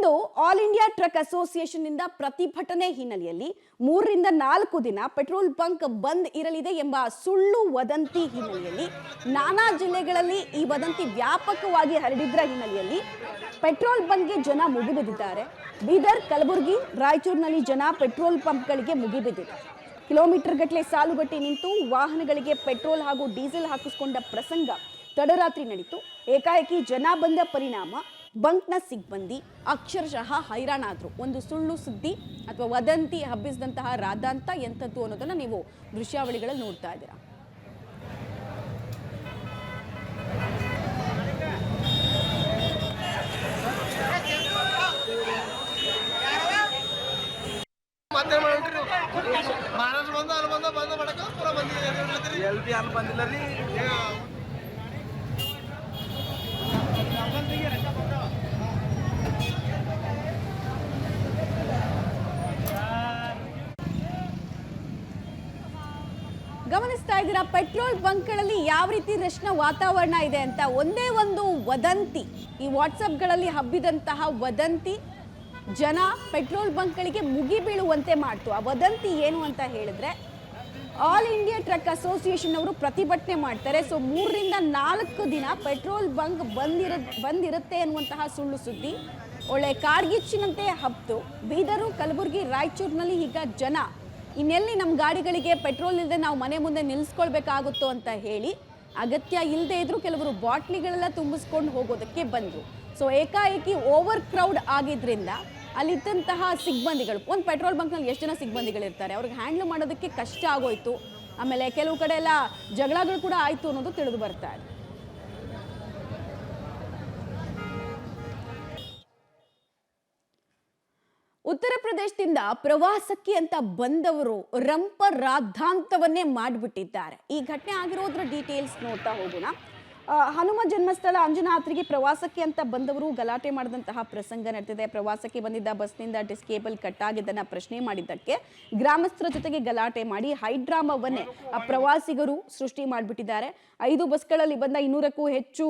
ಇಂದು all India truck association ನಿಂದ ಪ್ರತಿಭಟನೆ ಹಿನ್ನೆಲೆಯಲ್ಲಿ 3 ರಿಂದ 4 ದಿನ ಪೆಟ್ರೋಲ್ ಬಂಕ್ ಬಂದ್ ಇರಲಿದೆ ಎಂಬ ಸುಳ್ಳು ವದಂತಿ ಹಿನ್ನೆಲೆಯಲ್ಲಿ ನಾನಾ ಜಿಲ್ಲೆಗಳಲ್ಲಿ ಈ ವದಂತಿ ವ್ಯಾಪಕವಾಗಿ ಹರಡಿದ್ರ ಹಿನ್ನೆಲೆಯಲ್ಲಿ ಪೆಟ್ರೋಲ್ ಬಂಕ್ಗೆ ಜನ ಮುಗಿಬಿದ್ದಿದ್ದಾರೆ. ಬೀದರ್, ಕಲಬುರಗಿ, ರಾಯಚೂರಿನಲ್ಲಿ ಜನ ಪೆಟ್ರೋಲ್ ಪಂಪ್ಗಳಿಗೆ ಮುಗಿಬಿದ್ದಿದ್ದಾರೆ. ಕಿಲೋಮೀಟರ್ ಗಟ್ಟಲೆ ಸಾಲುಗಟ್ಟಿ ನಿಂತು ವಾಹನಗಳಿಗೆ ಪೆಟ್ರೋಲ್ ಹಾಗೂ ಡೀಸೆಲ್ ಹಾಕಿಸಿಕೊಂಡ ಪ್ರಸಂಗ ತಡರಾತ್ರಿ ನಡೆಯಿತು. ಏಕಾಏಕಿ ಜನ ಬಂದ ಪರಿಣಾಮ ಬಂಕ್ನ ಸಿಬ್ಬಂದಿ ಅಕ್ಷರಶಃ ಹೈರಾಣಾದ್ರು. ಒಂದು ಸುಳ್ಳು ಸುದ್ದಿ ಅಥವಾ ವದಂತಿ ಹಬ್ಬಿಸಿದಂತಹ ರಾದಾಂತ ಎಂಥದ್ದು ಅನ್ನೋದನ್ನ ನೀವು ದೃಶ್ಯಾವಳಿಗಳಲ್ಲಿ ನೋಡ್ತಾ ಇದ್ದೀರಾ. ಗಮನಿಸ್ತಾ ಇದ್ದೀರಾ ಪೆಟ್ರೋಲ್ ಬಂಕ್ಗಳಲ್ಲಿ ಯಾವ ರೀತಿ ರಶ್ನ ವಾತಾವರಣ ಇದೆ ಅಂತ. ಒಂದೇ ಒಂದು ವದಂತಿ, ಈ ವಾಟ್ಸಪ್ಗಳಲ್ಲಿ ಹಬ್ಬಿದಂತಹ ವದಂತಿ ಜನ ಪೆಟ್ರೋಲ್ ಬಂಕ್ಗಳಿಗೆ ಮುಗಿಬೀಳುವಂತೆ ಮಾಡ್ತು. ಆ ವದಂತಿ ಏನು ಅಂತ ಹೇಳಿದ್ರೆ, ಆಲ್ ಇಂಡಿಯಾ ಟ್ರಕ್ ಅಸೋಸಿಯೇಷನ್ ಅವರು ಪ್ರತಿಭಟನೆ ಮಾಡ್ತಾರೆ. ಸೊ 3 ರಿಂದ 4 ದಿನ ಪೆಟ್ರೋಲ್ ಬಂಕ್ ಬಂದಿರುತ್ತೆ ಅನ್ನುವಂತಹ ಸುಳ್ಳು ಸುದ್ದಿ ಒಳ್ಳೆ ಕಾಡ್ಗಿಚ್ಚಿನಂತೆ ಹಬ್ತು. ಬೀದರು, ಕಲಬುರಗಿ, ರಾಯಚೂರಿನಲ್ಲಿ ಈಗ ಜನ ಇನ್ನೆಲ್ಲಿ ನಮ್ಮ ಗಾಡಿಗಳಿಗೆ ಪೆಟ್ರೋಲ್ ಇಲ್ಲದೆ ನಾವು ಮನೆ ಮುಂದೆ ನಿಲ್ಲಿಸ್ಕೊಳ್ಬೇಕಾಗುತ್ತೋ ಅಂತ ಹೇಳಿ ಅಗತ್ಯ ಇಲ್ಲದೆ ಇದ್ರು ಕೆಲವರು ಬಾಟ್ಲಿಗಳೆಲ್ಲ ತುಂಬಿಸ್ಕೊಂಡು ಹೋಗೋದಕ್ಕೆ ಬಂದರು. ಸೊ ಏಕಾಏಕಿ ಓವರ್ ಕ್ರೌಡ್ ಆಗಿದ್ರಿಂದ ಅಲ್ಲಿದ್ದಂತಹ ಸಿಬ್ಬಂದಿಗಳು, ಒಂದು ಪೆಟ್ರೋಲ್ ಬಂಕ್ನಲ್ಲಿ ಎಷ್ಟು ಜನ ಸಿಬ್ಬಂದಿಗಳಿರ್ತಾರೆ, ಅವ್ರಿಗೆ ಹ್ಯಾಂಡ್ಲ್ ಮಾಡೋದಕ್ಕೆ ಕಷ್ಟ ಆಗೋಯ್ತು. ಆಮೇಲೆ ಕೆಲವು ಕಡೆ ಎಲ್ಲ ಜಗಳಗಳು ಕೂಡ ಆಯಿತು ಅನ್ನೋದು ತಿಳಿದು ಬರ್ತಾ ಇದೆ. ಉತ್ತರ ಪ್ರದೇಶದಿಂದ ಪ್ರವಾಸಕ್ಕೆ ಅಂತ ಬಂದವರು ರಂಪ ರಾದ್ದಾಂತವನ್ನೇ ಮಾಡಿಬಿಟ್ಟಿದ್ದಾರೆ. ಈ ಘಟನೆ ಆಗಿರೋದ್ರ ಡೀಟೇಲ್ಸ್ ನೋಡ್ತಾ ಹೋಗೋಣ. ಹನುಮ ಜನ್ಮಸ್ಥಳ ಅಂಜನಾದ್ರಿಗೆ ಪ್ರವಾಸಕ್ಕೆ ಅಂತ ಬಂದವರು ಗಲಾಟೆ ಮಾಡಿದಂತಹ ಪ್ರಸಂಗ ನಡೆದಿದೆ. ಪ್ರವಾಸಕ್ಕೆ ಬಂದಿದ್ದ ಬಸ್ನಿಂದ ಡಿಸ್ ಕೇಬಲ್ ಕಟ್ ಆಗಿದ್ದನ್ನ ಪ್ರಶ್ನೆ ಮಾಡಿದ್ದಕ್ಕೆ ಗ್ರಾಮಸ್ಥರ ಜೊತೆಗೆ ಗಲಾಟೆ ಮಾಡಿ ಹೈಡ್ರಾಮಾವನ್ನೇ ಆ ಪ್ರವಾಸಿಗರು ಸೃಷ್ಟಿ ಮಾಡಿಬಿಟ್ಟಿದ್ದಾರೆ. 5 ಬಸ್ಗಳಲ್ಲಿ ಬಂದ 200ಕ್ಕೂ ಹೆಚ್ಚು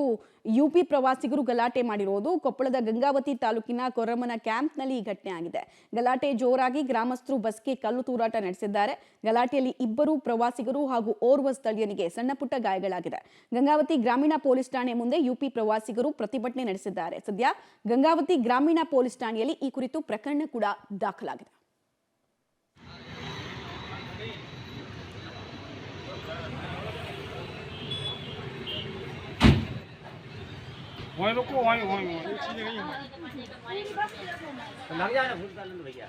UP ಪ್ರವಾಸಿಗರು ಗಲಾಟೆ ಮಾಡಿರೋದು ಕೊಪ್ಪಳದ ಗಂಗಾವತಿ ತಾಲೂಕಿನ ಕೊರಮನ ಕ್ಯಾಂಪ್ನಲ್ಲಿ ಈ ಘಟನೆ ಆಗಿದೆ. ಗಲಾಟೆ ಜೋರಾಗಿ ಗ್ರಾಮಸ್ಥರು ಬಸ್ಗೆ ಕಲ್ಲು ತೂರಾಟ ನಡೆಸಿದ್ದಾರೆ. ಗಲಾಟೆಯಲ್ಲಿ 2 ಪ್ರವಾಸಿಗರು ಹಾಗೂ ಓರ್ವ ಸ್ಥಳೀಯನಿಗೆ ಸಣ್ಣ ಪುಟ್ಟ ಗಾಯಗಳಾಗಿದೆ. ಗಂಗಾವತಿ ಗ್ರಾಮೀಣ ಪೊಲೀಸ್ ಠಾಣೆ ಮುಂದೆ UP ಪ್ರವಾಸಿಗರು ಪ್ರತಿಭಟನೆ ನಡೆಸಿದ್ದಾರೆ. ಸದ್ಯ ಗಂಗಾವತಿ ಗ್ರಾಮೀಣ ಪೊಲೀಸ್ ಠಾಣೆಯಲ್ಲಿ ಈ ಕುರಿತು ಪ್ರಕರಣ ಕೂಡ ದಾಖಲಾಗಿದೆ. लग जाए ना भैया।